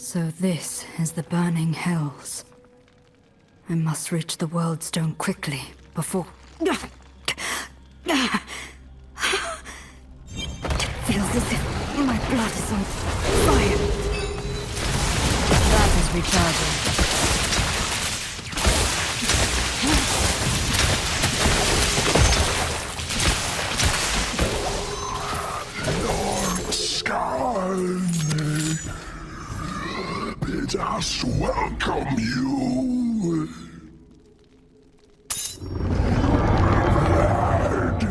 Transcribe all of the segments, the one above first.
So this is the burning hells. I must reach the World Stone quickly, before... It feels as if my blood is on fire. That is recharging. Bid us welcome you. Blood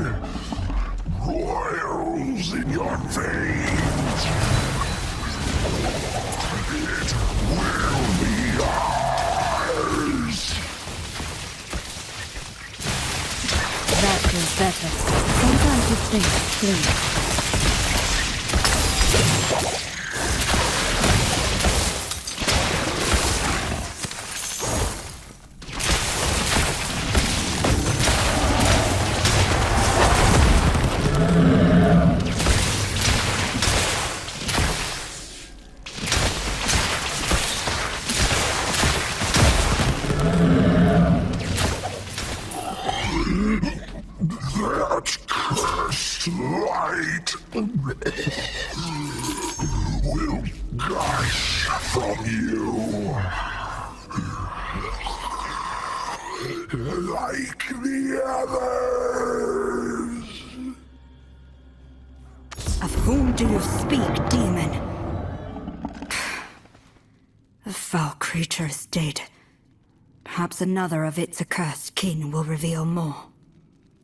roils in your veins. It will be ours. That is better. Sometimes you think, please. That cursed light will gush from you like the others. Of whom do you speak, demon? The foul creature is dead. Perhaps another of its accursed kin will reveal more.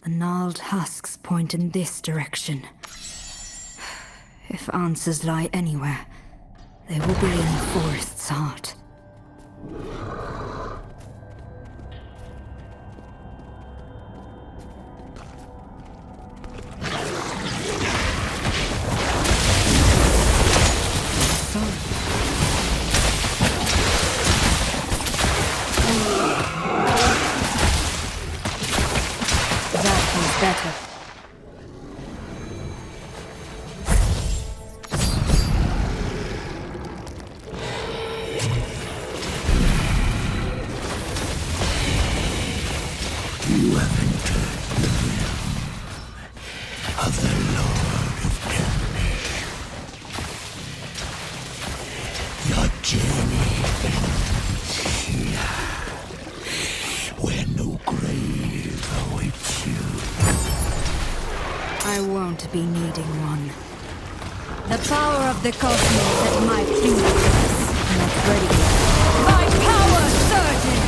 The gnarled husks point in this direction. If answers lie anywhere, they will be in the forest's heart. Better. You have entered the realm of the Lord of Damnation. Your journey ends here, where no grave awaits you. I won't be needing one. The power of the cosmos at my fingertips. Not ready yet. My power surges!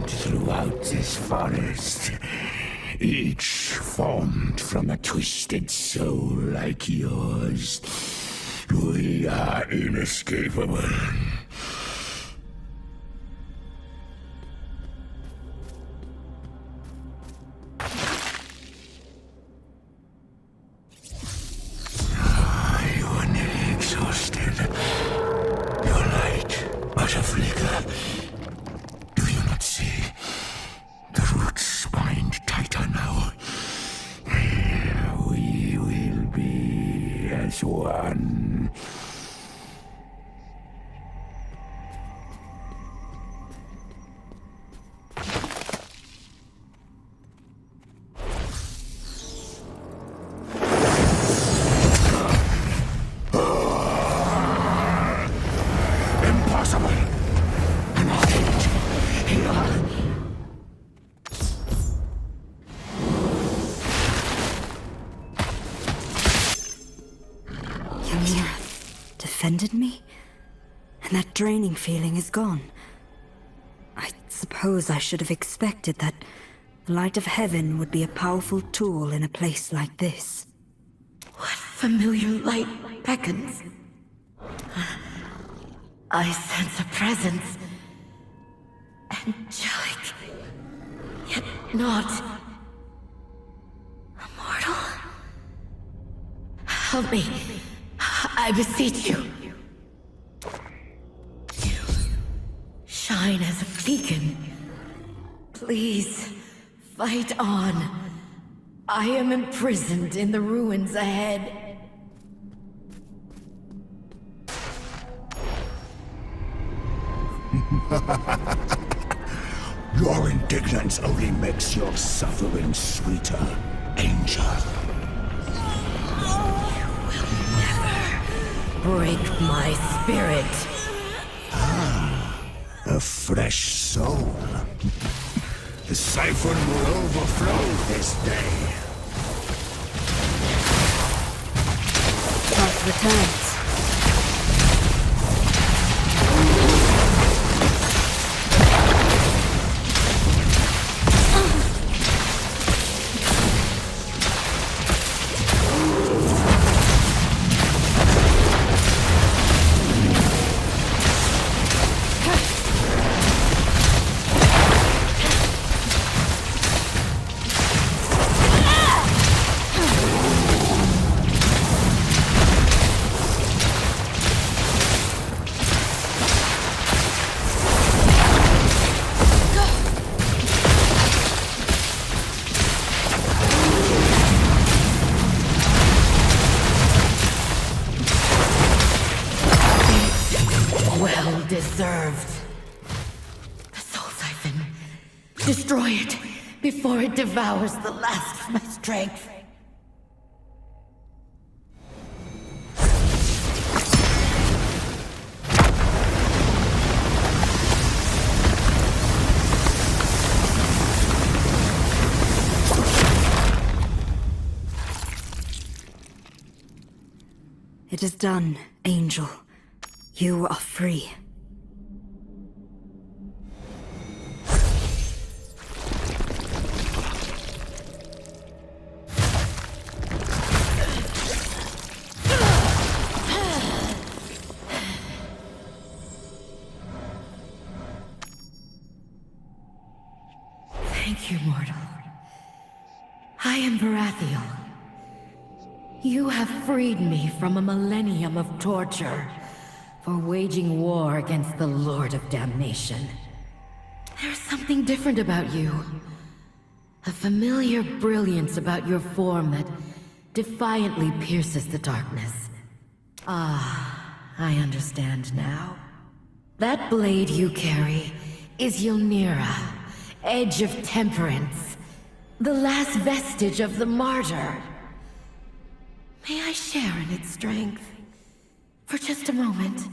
Throughout this forest, each formed from a twisted soul like yours. We are inescapable. You are nearly exhausted. Your light but a flicker. Do you not see? The roots bind tighter now. We will be as one. defended me? And that draining feeling is gone. I suppose I should have expected that the light of heaven would be a powerful tool in a place like this. What familiar light beckons? I sense a presence. Angelic, yet not immortal. Help me, I beseech you. You shine as a beacon. Please, fight on. I am imprisoned in the ruins ahead. Your indignance only makes your suffering sweeter, Angel. Break my spirit. A fresh soul. The siphon will overflow this day. Path returns. Well deserved. The soul siphon. Destroy it before it devours the last of my strength. It is done, Angel. You are free. Thank you, mortal. I am Barathiel. You have freed me from a millennium of torture for waging war against the Lord of Damnation. There's something different about you. A familiar brilliance about your form that defiantly pierces the darkness. Ah, I understand now. That blade you carry is Ylnira, Edge of Temperance, the last vestige of the martyr. May I share in its strength? For just a moment.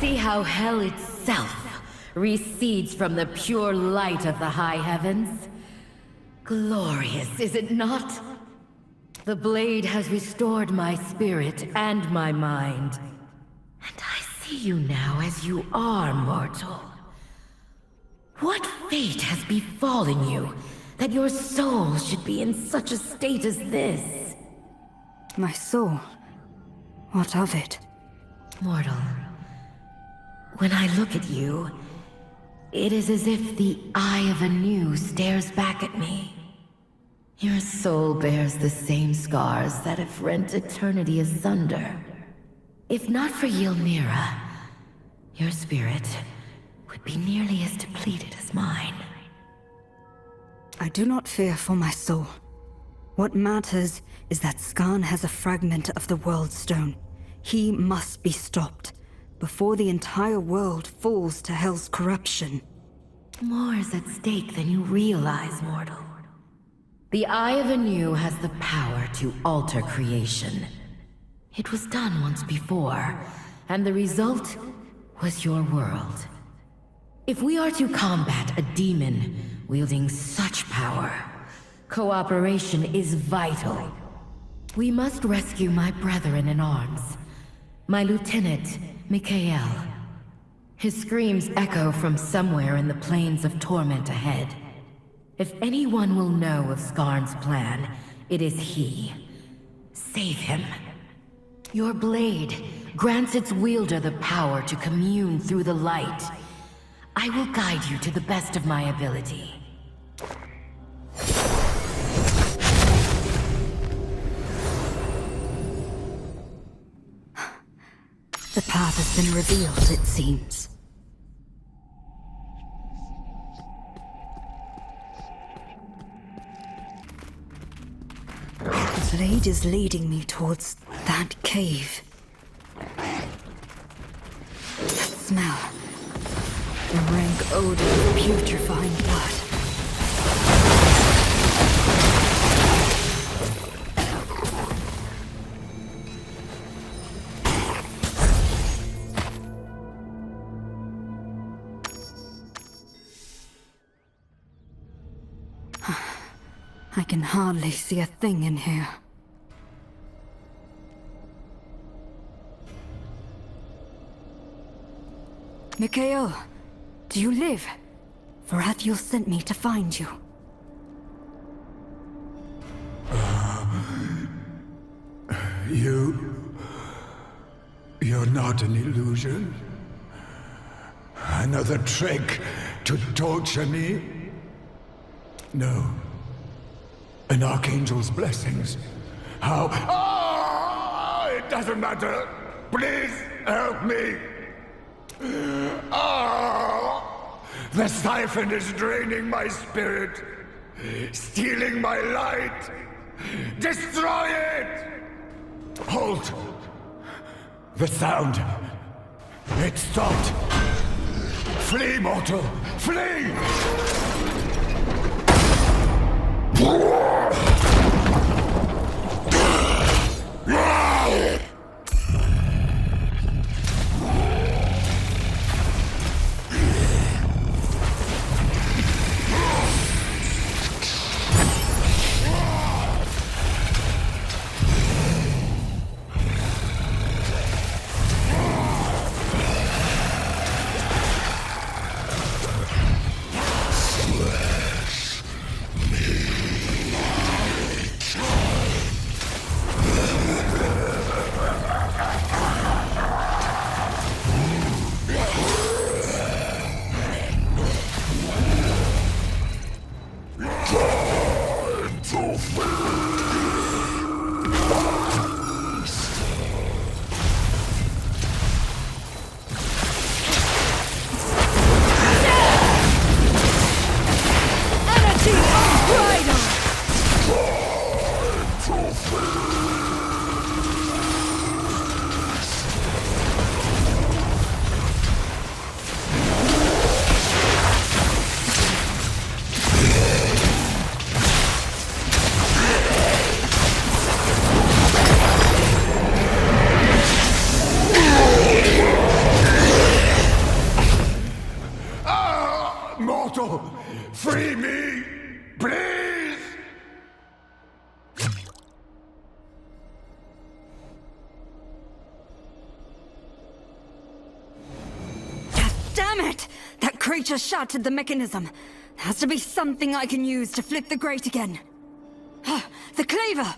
See how hell itself recedes from the pure light of the high heavens? Glorious, is it not? The blade has restored my spirit and my mind. And I see you now as you are, mortal. What fate has befallen you that your soul should be in such a state as this? My soul? What of it? Mortal, when I look at you, it is as if the eye of Anu stares back at me. Your soul bears the same scars that have rent eternity asunder. If not for Ylnira, your spirit would be nearly as depleted as mine. I do not fear for my soul. What matters is that Skarn has a fragment of the World Stone. He must be stopped before the entire world falls to Hell's corruption. More is at stake than you realize, mortal. The Eye of Anu has the power to alter creation. It was done once before, and the result was your world. If we are to combat a demon wielding such power, cooperation is vital. We must rescue my brethren in arms. My lieutenant, Mikael. His screams echo from somewhere in the plains of torment ahead. If anyone will know of Skarn's plan, it is he. Save him. Your blade grants its wielder the power to commune through the light. I will guide you to the best of my ability. The path has been revealed, it seems. The blade is leading me towards that cave. That smell. The rank odor of putrefying blood. I can hardly see a thing in here. Mikael, do you live? Varathiel sent me to find you. You're not an illusion. Another trick to torture me? No. An Archangel's blessings. How? Ah! It doesn't matter. Please help me. Ah! The siphon is draining my spirit, stealing my light. Destroy it! Halt! The sound. It stopped. Flee, mortal! Flee! Free me, please! God damn it! That creature shattered the mechanism. There has to be something I can use to flip the grate again. The cleaver!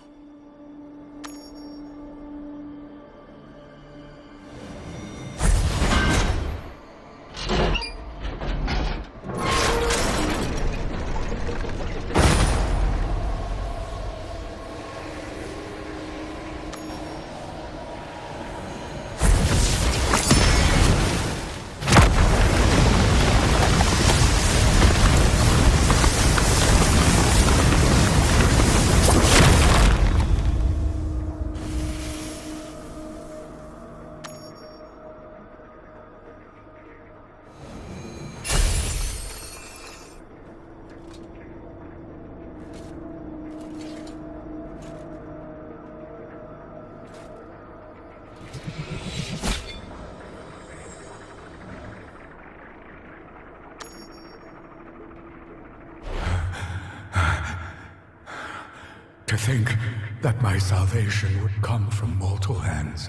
think that my salvation would come from mortal hands.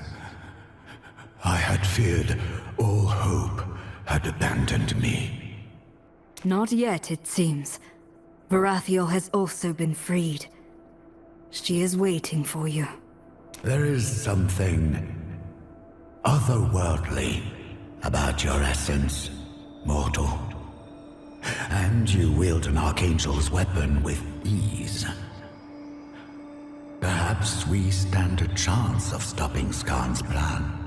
I had feared all hope had abandoned me. Not yet, it seems. Varathiel has also been freed. She is waiting for you. There is something otherworldly about your essence, mortal. And you wield an Archangel's weapon with ease. Perhaps we stand a chance of stopping Skarn's plan.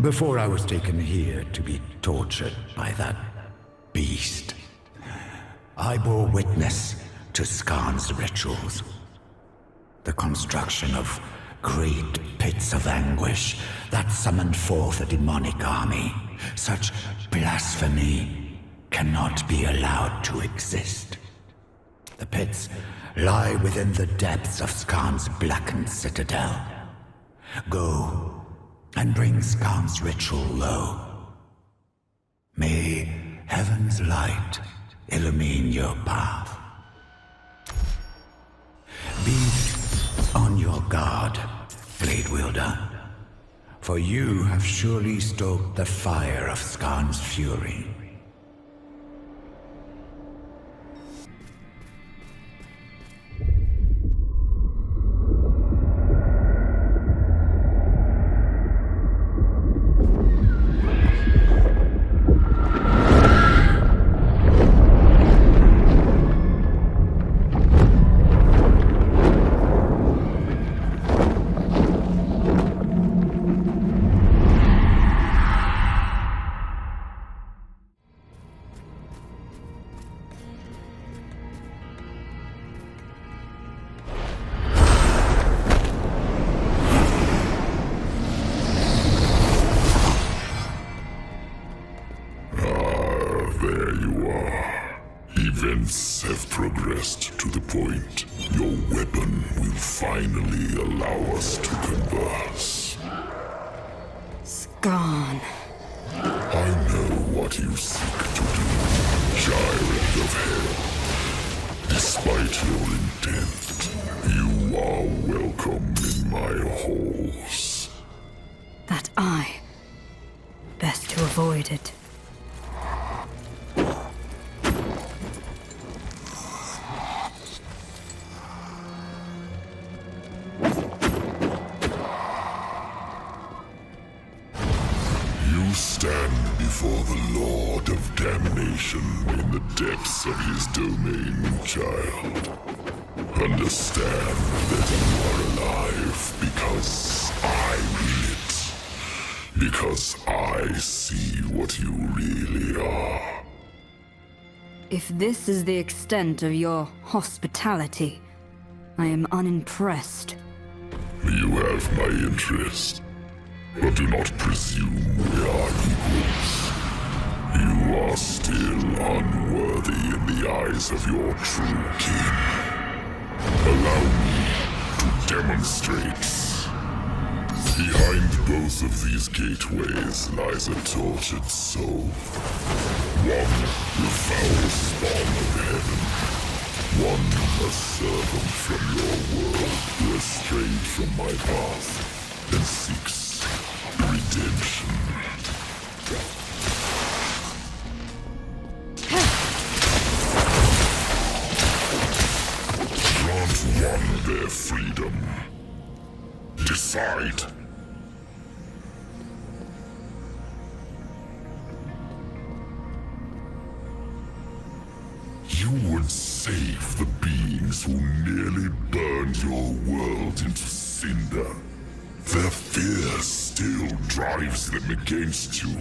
Before I was taken here to be tortured by that beast, I bore witness to Skarn's rituals. The construction of great pits of anguish that summoned forth a demonic army. Such blasphemy cannot be allowed to exist. The pits lie within the depths of Skarn's blackened citadel. Go and bring Skarn's ritual low. May heaven's light illumine your path. Be on your guard, Blade Wielder, for you have surely stoked the fire of Skarn's fury. Events have progressed to the point your weapon will finally allow us to converse. Skarn. I know what you seek to do, Gyrant of Hell. Despite your intent, you are welcome in my halls. That eye. Best to avoid it. Stand before the Lord of Damnation in the depths of his domain, child. Understand that you are alive because I will it. Because I see what you really are. If this is the extent of your hospitality, I am unimpressed. You have my interest. But do not presume we are equals. You are still unworthy in the eyes of your true king. Allow me to demonstrate. Behind both of these gateways lies a tortured soul. One the foul spawn of heaven. One a servant from your world who has strayed from my path and seeks redemption. Grant one their freedom. Decide. You would save the beings who nearly burned your world into cinder. Their fear still drives them against you.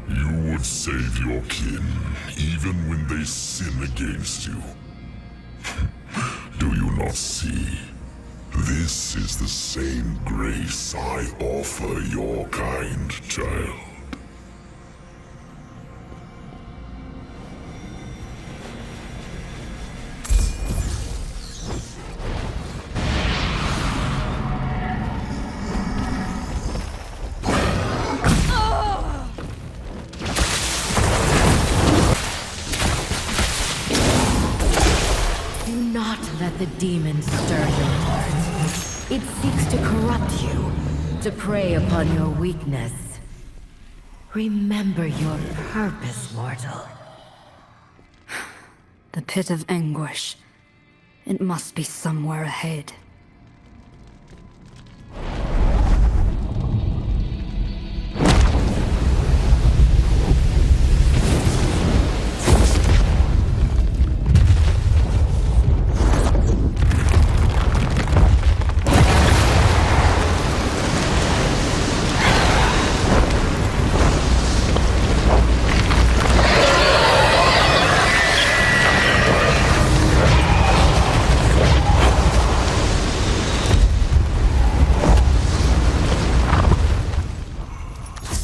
You would save your kin, even when they sin against you. Do you not see? This is the same grace I offer your kind, child. It seeks to corrupt you, to prey upon your weakness. Remember your purpose, mortal. The pit of anguish. It must be somewhere ahead.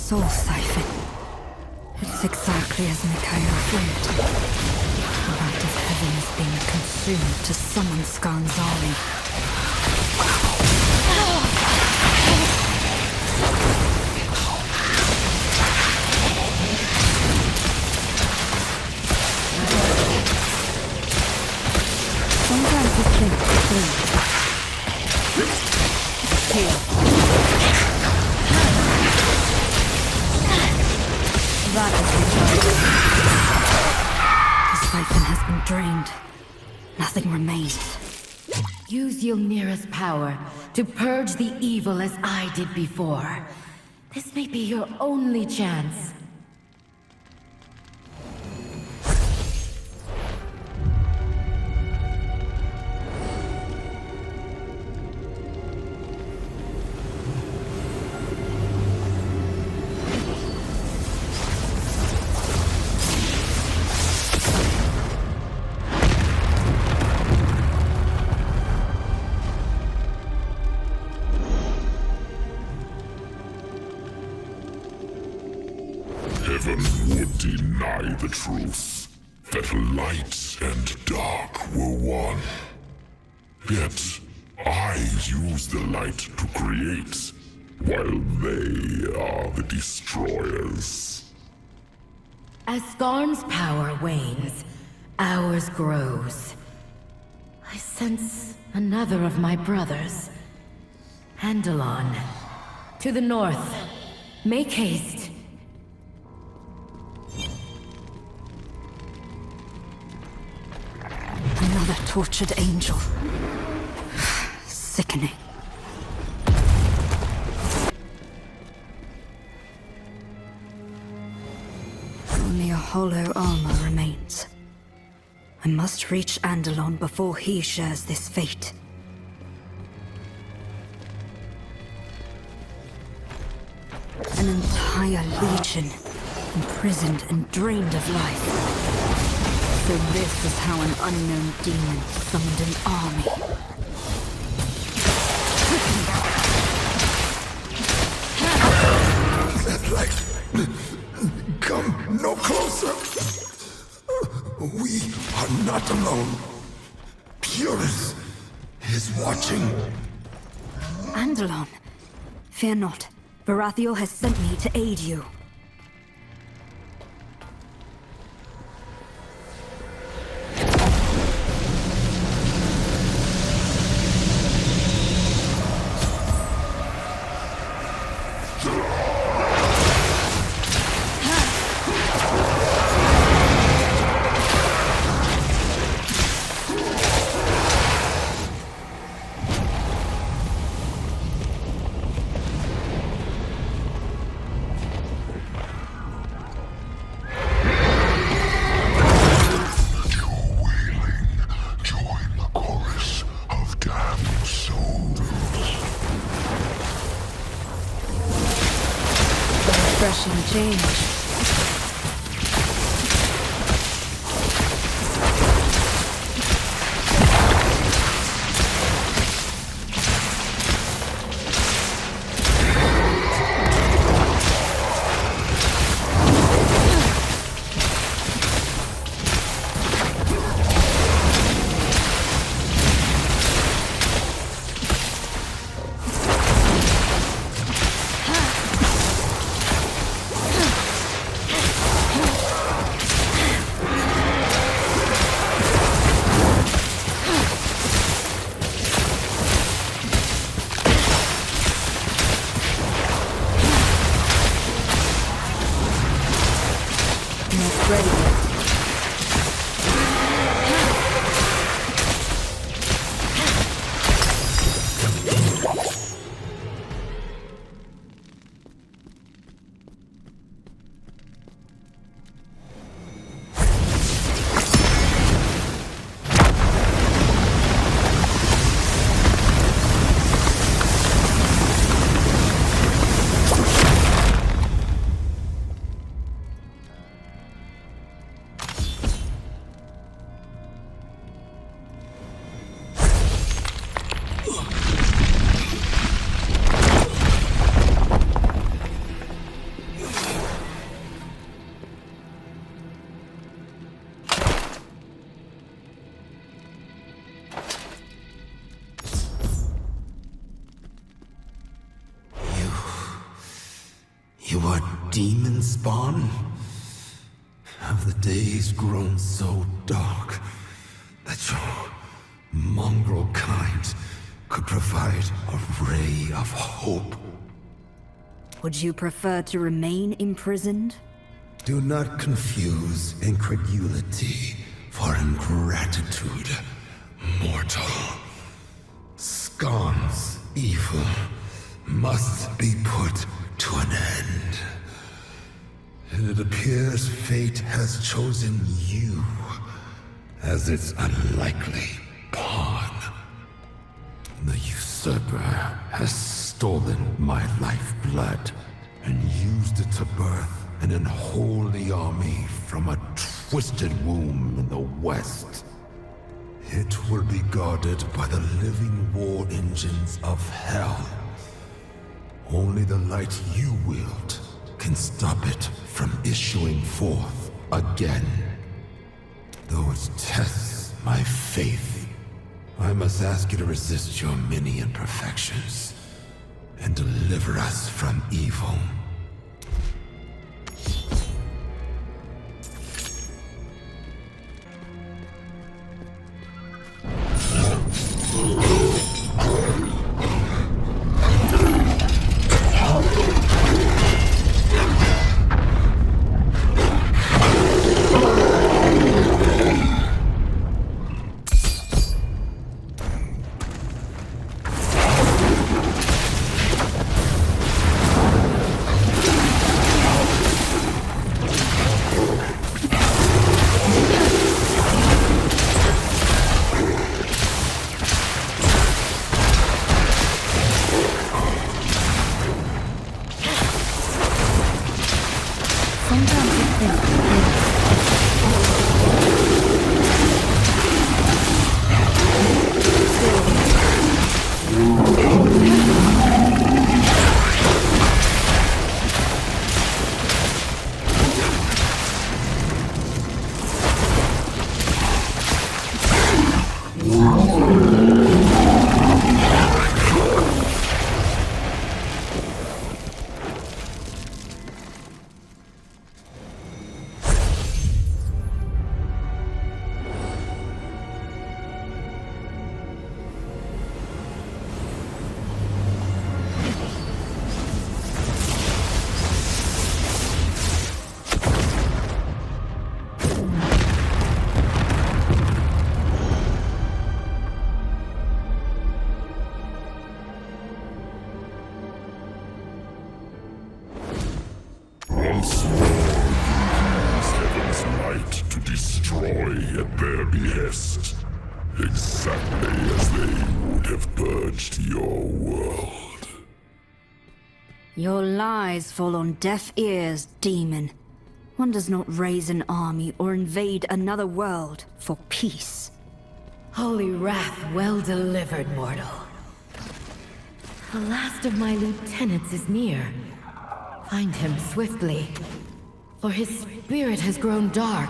Soul siphon. It's exactly as Mikhail feared. The light of heaven is being consumed to summon Skarn's army. Sometimes you think the here. That is the siphon has been drained. Nothing remains. Use Ylnira's power to purge the evil as I did before. This may be your only chance. Heaven would deny the truth, that light and dark were one. Yet, I use the light to create, while they are the destroyers. As Skarn's power wanes, ours grows. I sense another of my brothers. Andalon. To the north. Make haste. Another tortured angel. Sickening. Only a hollow armor remains. I must reach Andalon before he shares this fate. An entire legion, imprisoned and drained of life. So this is how an unknown demon summoned an army. That light! Come no closer! We are not alone. Purus is watching. Andalon, fear not. Barathiel has sent me to aid you. Refreshing change. are demon spawn? Have the days grown so dark that your mongrel kind could provide a ray of hope? Would you prefer to remain imprisoned? Do not confuse incredulity for ingratitude, mortal. Skarn's evil must be put to an end. It appears fate has chosen you as its unlikely pawn. The usurper has stolen my lifeblood and used it to birth an unholy army from a twisted womb in the west. It will be guarded by the living war engines of hell. Only the light you wield can stop it from issuing forth again. Though it tests my faith, I must ask you to resist your many imperfections and deliver us from evil. Once more, you use heaven's light to destroy at their behest, exactly as they would have purged your world. Your lies fall on deaf ears, demon. One does not raise an army or invade another world for peace. Holy wrath well delivered, mortal. The last of my lieutenants is near. Find him swiftly, for his spirit has grown dark.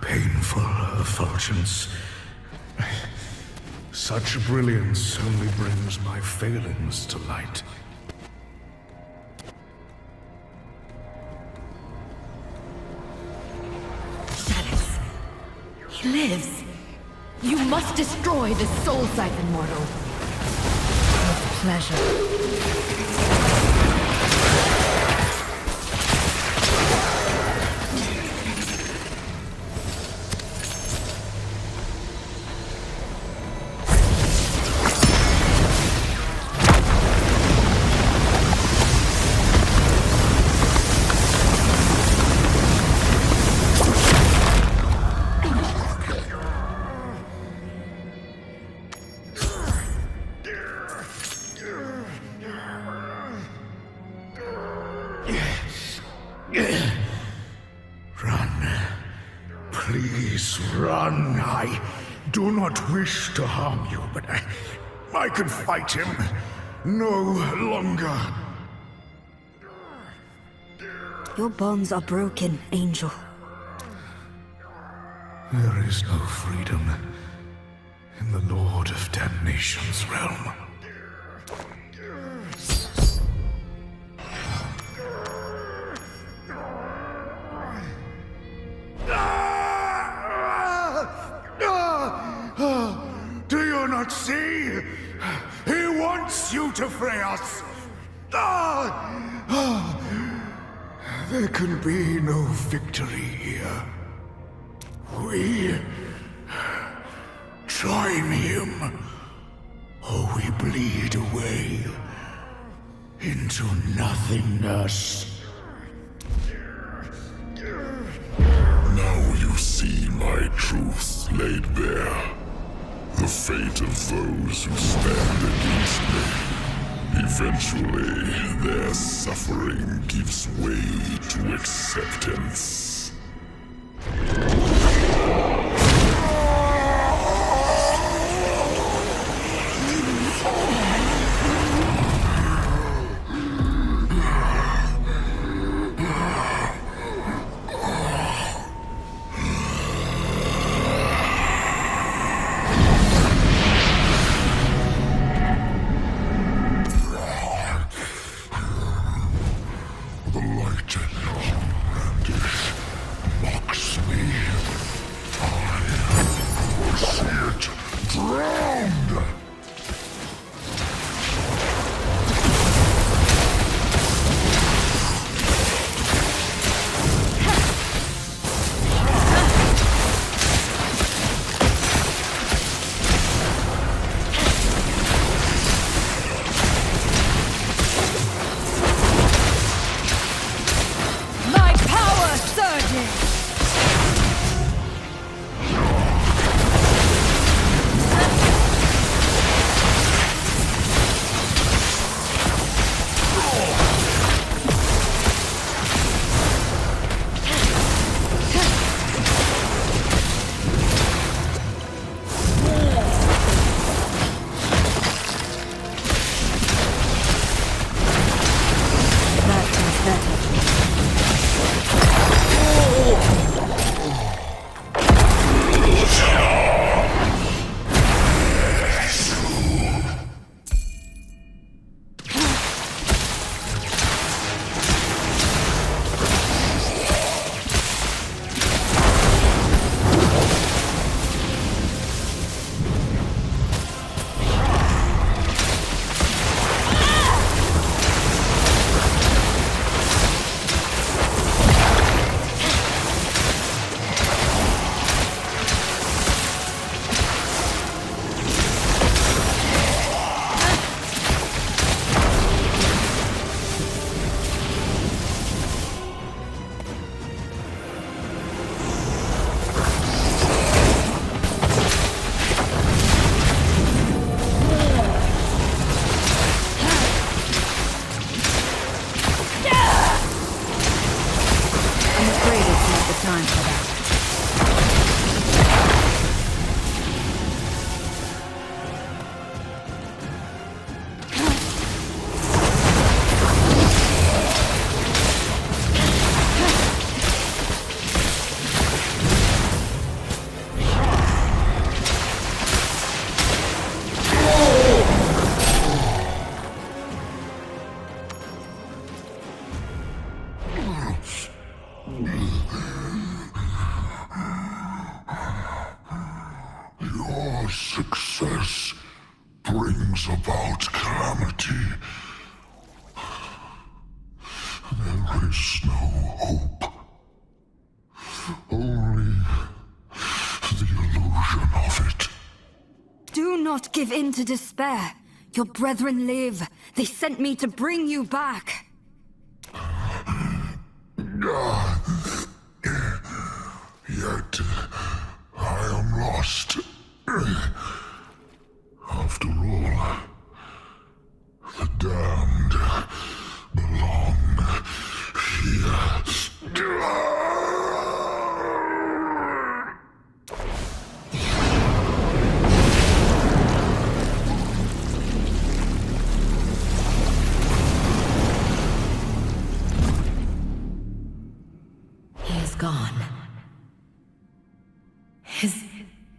Painful effulgence. Such brilliance only brings my failings to light. Shadows. He lives. You must destroy this soul siphon, mortal. With pleasure. Please run. I do not wish to harm you, but I can fight him no longer. Your bonds are broken, Angel. There is no freedom in the Lord of Damnation's realm. Do you not see? He wants you to free us! There can be no victory here. We join him, or we bleed away into nothingness. Now you see my truth laid bare. The fate of those who stand against me. Eventually, their suffering gives way to acceptance. Success brings about calamity. There is no hope. Only the illusion of it. Do not give in to despair. Your brethren live. They sent me to bring you back. Yet I am lost. After all, the damned belong here. He is gone. His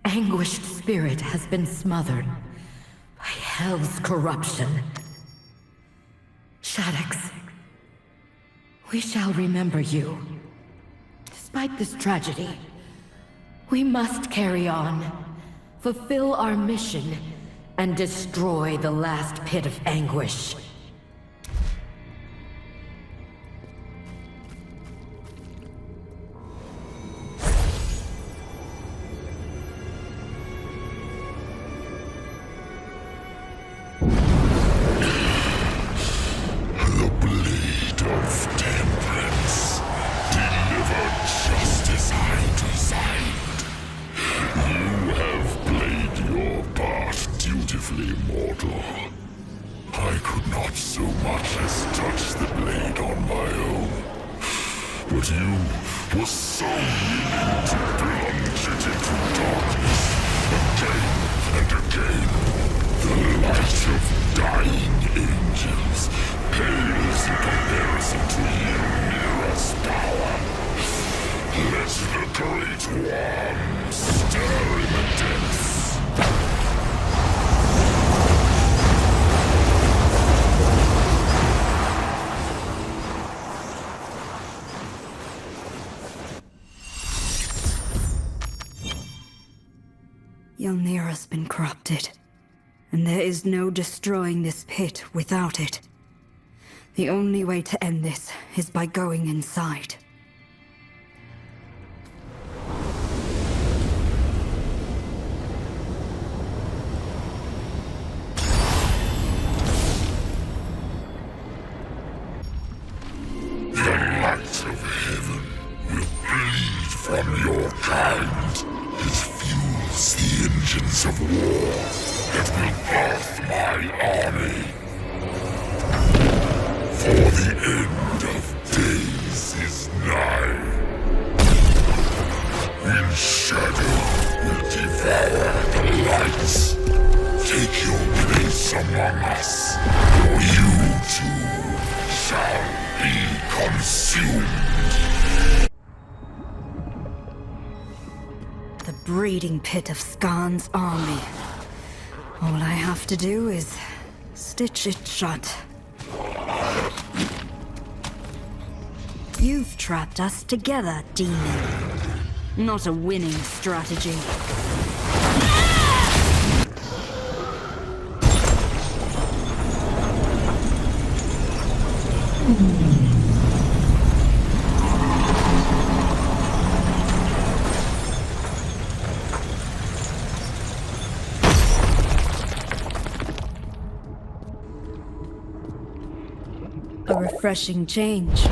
anguished spirit has been smothered by hell's corruption. Shaddix, we shall remember you. Despite this tragedy, we must carry on, fulfill our mission, and destroy the last pit of anguish. Immortal. I could not so much as touch the blade on my own. But you were so willing to plunge it into darkness again and again. The light of dying angels pales in comparison to Ymira's power. Let the Great One stir in the depths. Ylnira's been corrupted, and there is no destroying this pit without it. The only way to end this is by going inside. The light of heaven will bleed from your kind. It fuels the engines of war that will birth my army. For the end of days is nigh. In shadow will devour the lights. Take your place among us, or you too shall be consumed. The breeding pit of Skarn's army. All I have to do is stitch it shut. You've trapped us together, demon. Not a winning strategy. A refreshing change.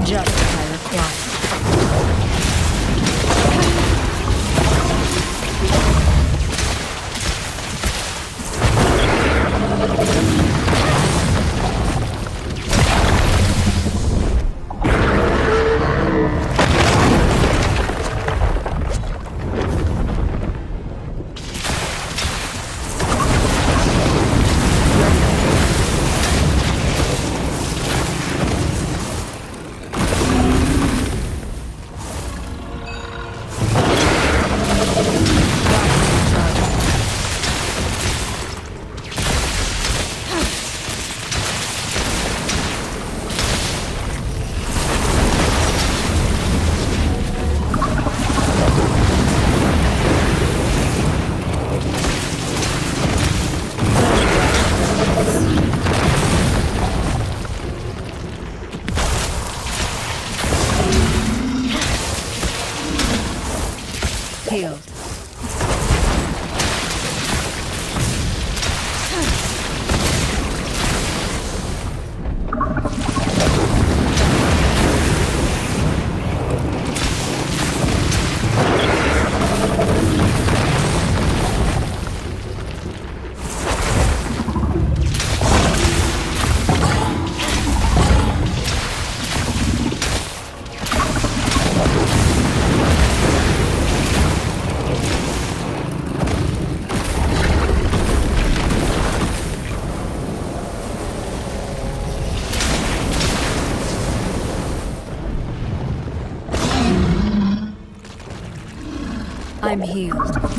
Just as I require. I'm healed.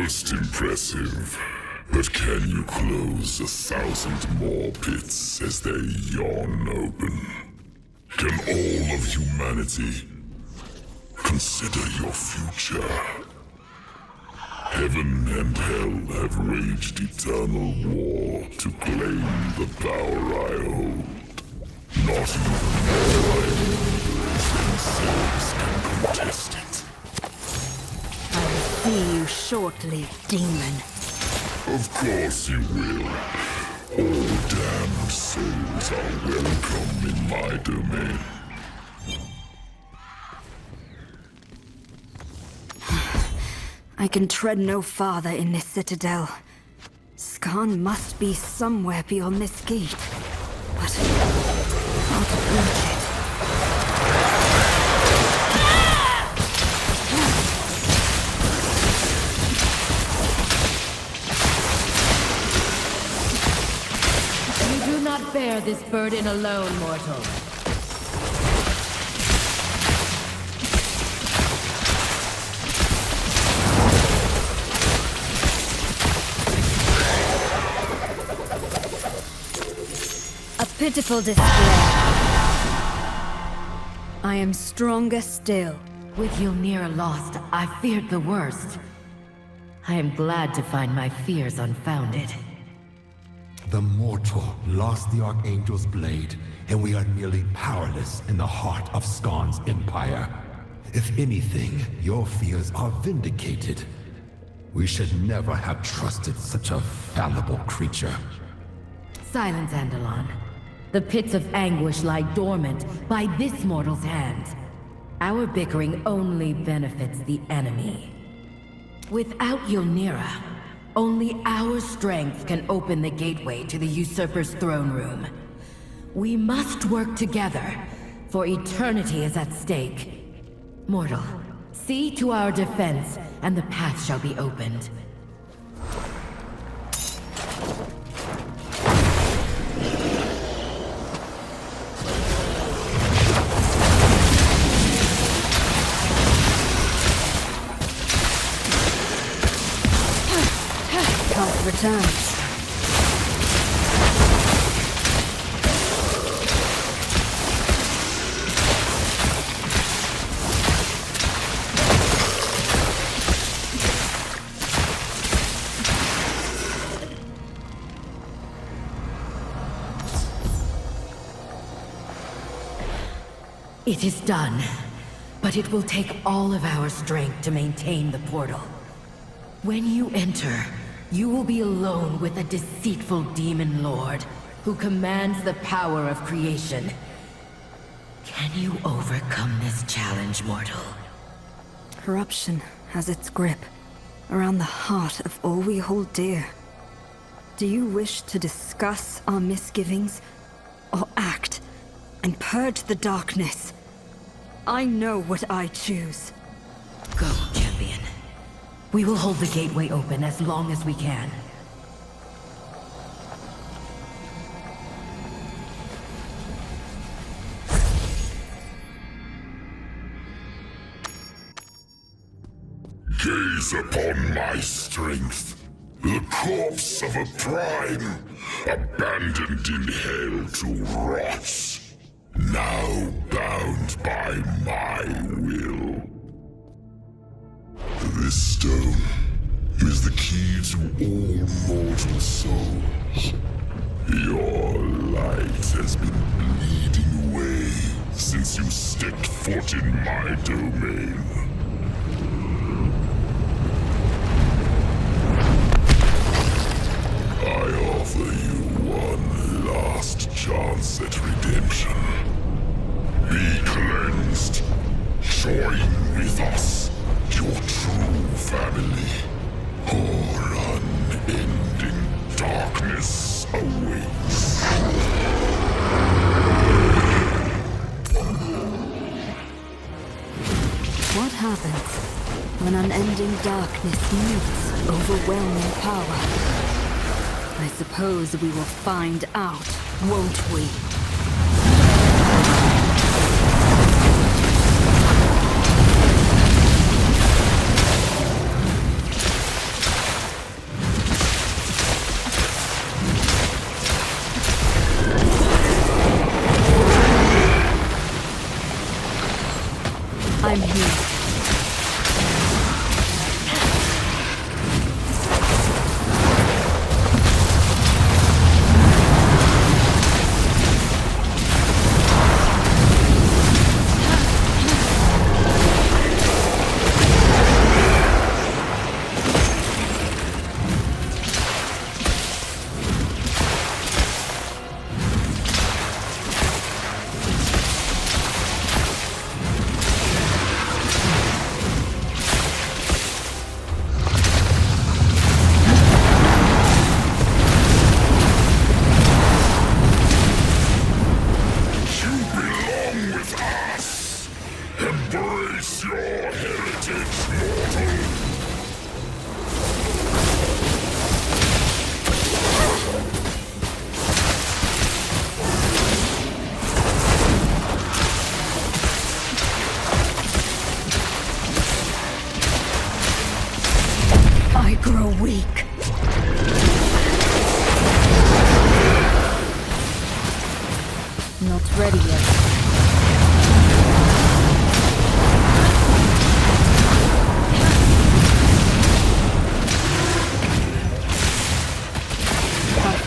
Most impressive. But can you close 1,000 more pits as they yawn open? Can all of humanity consider your future? Heaven and hell have waged eternal war to claim the power I hold. Not even my elders themselves can contest it. I will see you shortly, demon. Of course you will. All damned souls are welcome in my domain. I can tread no farther in this citadel. Skarn must be somewhere beyond this gate. But how to reach it? You do not bear this burden alone, mortal. Pitiful display. I am stronger still. With Ylnira lost, I feared the worst. I am glad to find my fears unfounded. The mortal lost the Archangel's blade, and we are nearly powerless in the heart of Skarn's empire. If anything, your fears are vindicated. We should never have trusted such a fallible creature. Silence, Andalon. The pits of anguish lie dormant by this mortal's hand. Our bickering only benefits the enemy. Without Ylnira, only our strength can open the gateway to the usurper's throne room. We must work together, for eternity is at stake. Mortal, see to our defense, and the path shall be opened. Returns. It is done, but it will take all of our strength to maintain the portal. When you enter, you will be alone with a deceitful demon lord who commands the power of creation. Can you overcome this challenge, mortal? Corruption has its grip around the heart of all we hold dear. Do you wish to discuss our misgivings, or act and purge the darkness? I know what I choose. Go, champion. We will hold the gateway open as long as we can. Gaze upon my strength. The corpse of a prime, abandoned in hell to rot. Now bound by my will. This stone is the key to all mortal souls. Your light has been bleeding away since you stepped foot in my domain. I offer you one last chance at redemption. Be cleansed. Join with us, your true family. Or unending darkness awaits. What happens when unending darkness meets overwhelming power? I suppose we will find out, won't we? I'm here. Embrace your heritage, mortal! I grow weak. Not ready yet.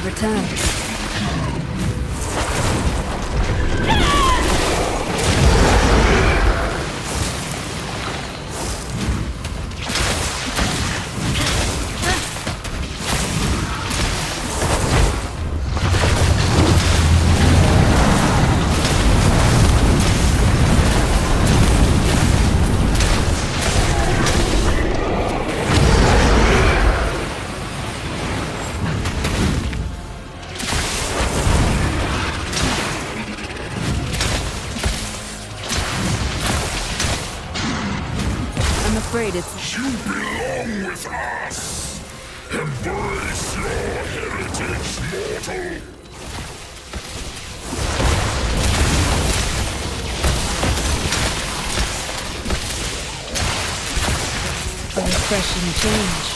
Returns. I'm afraid it's... You belong with us! Embrace your heritage, mortal! a refreshing change.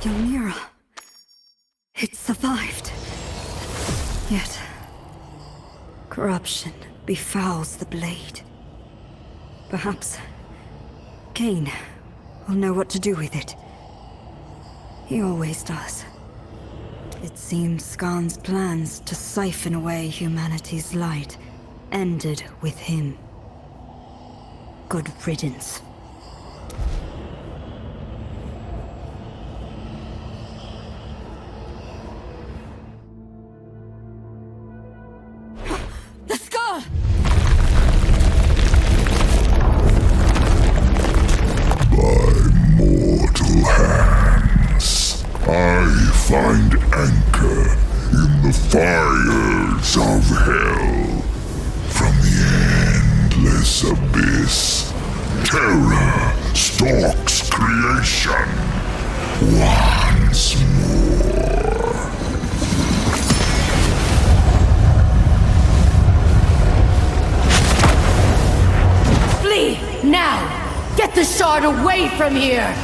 Ylmira. It survived. Yet, corruption befouls the blade. Perhaps Cain will know what to do with it. He always does. It seems Skarn's plans to siphon away humanity's light ended with him. Good riddance. The skull! Mortal hands, I find anchor in the fires of hell. From the endless abyss, terror stalks creation once more. Flee! Now! Get the shard away from here!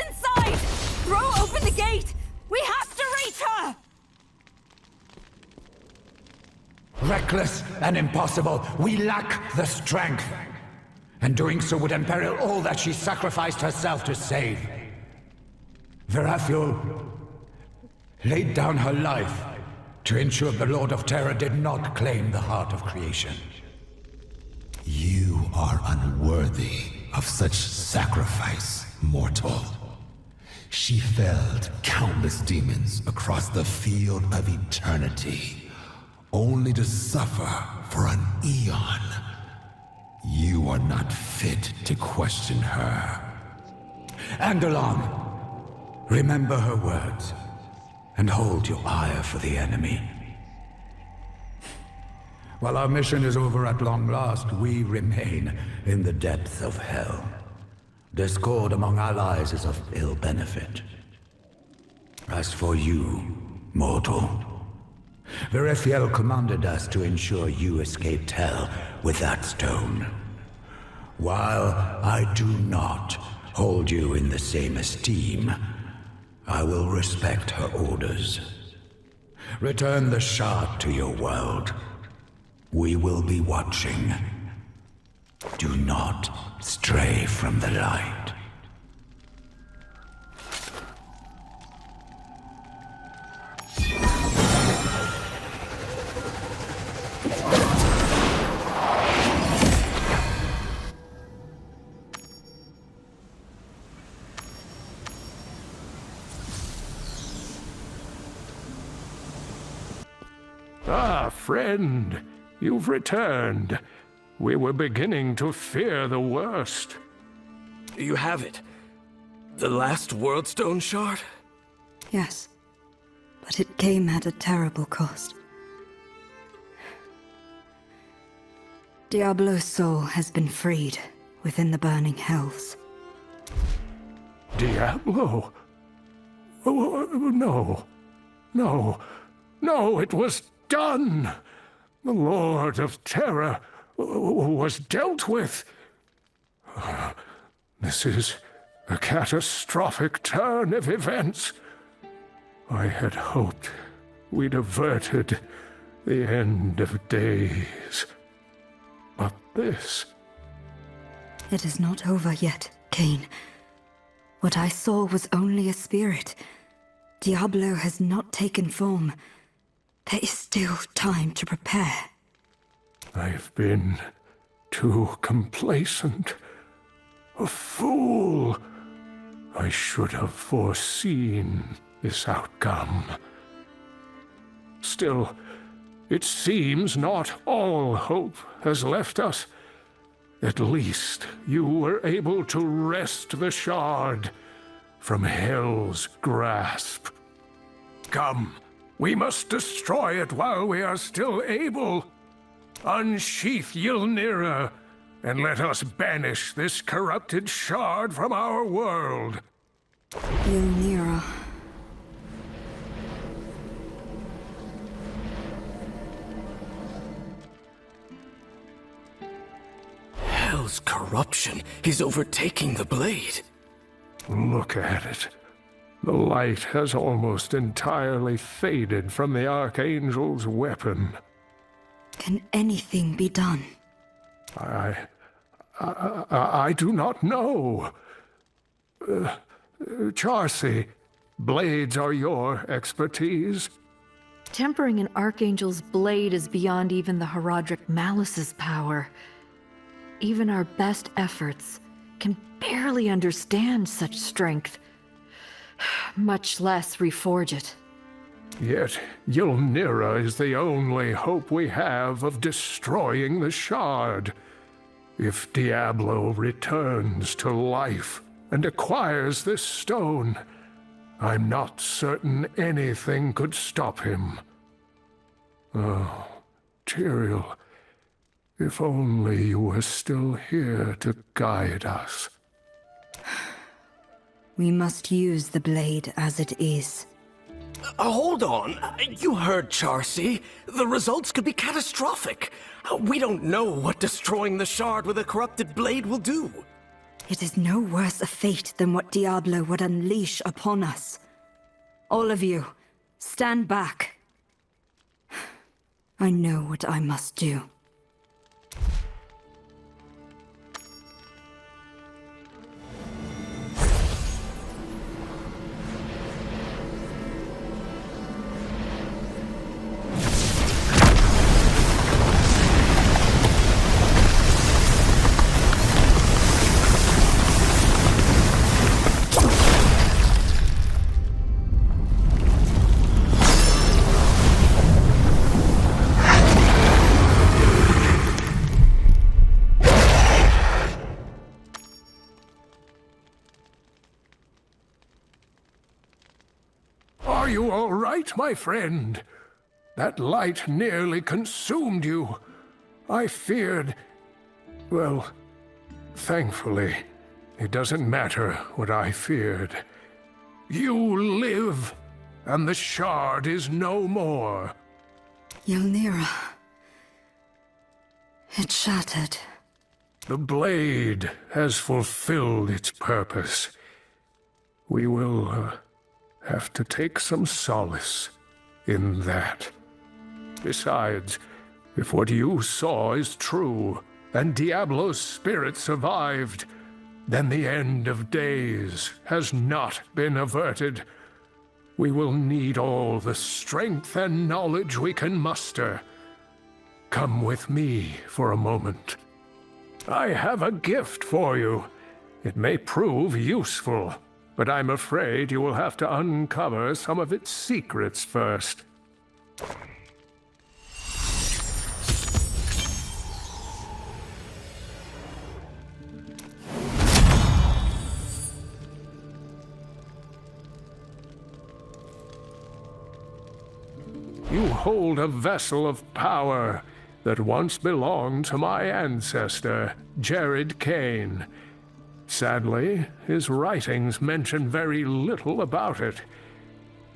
Inside! Throw open the gate! We have to reach her! Reckless and impossible. We lack the strength. And doing so would imperil all that she sacrificed herself to save. Verathiel laid down her life to ensure the Lord of Terror did not claim the heart of creation. You are unworthy of such sacrifice, mortal. She felled countless demons across the field of eternity, only to suffer for an eon. You are not fit to question her. Andalon, remember her words, and hold your ire for the enemy. While our mission is over at long last, we remain in the depths of hell. Discord among allies is of ill benefit. As for you, mortal, Verathiel commanded us to ensure you escaped hell with that stone. While I do not hold you in the same esteem, I will respect her orders. Return the shard to your world. We will be watching. Do not stray from the light. Ah, friend, you've returned. We were beginning to fear the worst. You have it. The last Worldstone shard? Yes, but it came at a terrible cost. Diablo's soul has been freed within the burning hells. Diablo? No. No, it was done! The Lord of Terror was dealt with. This is a catastrophic turn of events. I had hoped we'd averted the end of days. But this... It is not over yet, Cain. What I saw was only a spirit. Diablo has not taken form. There is still time to prepare. I've been too complacent. A fool. I should have foreseen this outcome. Still, it seems not all hope has left us. At least you were able to wrest the shard from Hell's grasp. Come, we must destroy it while we are still able. Unsheath Ylnira, and let us banish this corrupted shard from our world. Ylnira. Hell's corruption is overtaking the blade. Look at it. The light has almost entirely faded from the Archangel's weapon. Can anything be done? I do not know. Charcy, blades are your expertise. Tempering an Archangel's blade is beyond even the Herodric Malice's power. Even our best efforts can barely understand such strength, much less reforge it. Yet Ylnira is the only hope we have of destroying the shard. If Diablo returns to life and acquires this stone, I'm not certain anything could stop him. Oh, Tyrael, if only you were still here to guide us. We must use the blade as it is. Hold on. You heard Charcy. The results could be catastrophic. We don't know what destroying the shard with a corrupted blade will do. It is no worse a fate than what Diablo would unleash upon us. All of you, stand back. I know what I must do. Are you all right, my friend? That light nearly consumed you. I feared... Well, thankfully, it doesn't matter what I feared. You live, and the shard is no more. Ylnira. It shattered. The blade has fulfilled its purpose. We will have to take some solace in that. Besides, if what you saw is true, and Diablo's spirit survived, then the end of days has not been averted. We will need all the strength and knowledge we can muster. Come with me for a moment. I have a gift for you. It may prove useful, but I'm afraid you will have to uncover some of its secrets first. You hold a vessel of power that once belonged to my ancestor, Jared Kane. Sadly, his writings mention very little about it.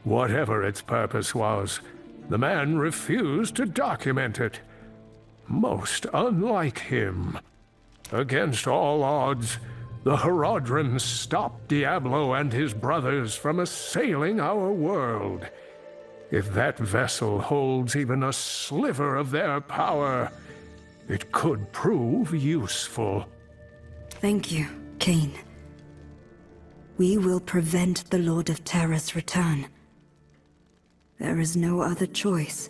Whatever its purpose was, the man refused to document it. Most unlike him. Against all odds, the Herodrins stopped Diablo and his brothers from assailing our world. If that vessel holds even a sliver of their power, it could prove useful. Thank you, Kane. We will prevent the Lord of Terror's return. There is no other choice.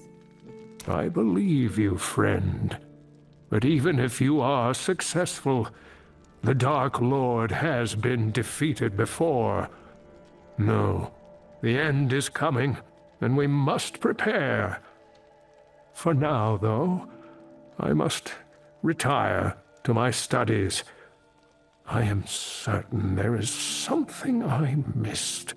I believe you, friend. But even if you are successful, the Dark Lord has been defeated before. No, the end is coming, and we must prepare. For now, though, I must retire to my studies. I am certain there is something I missed.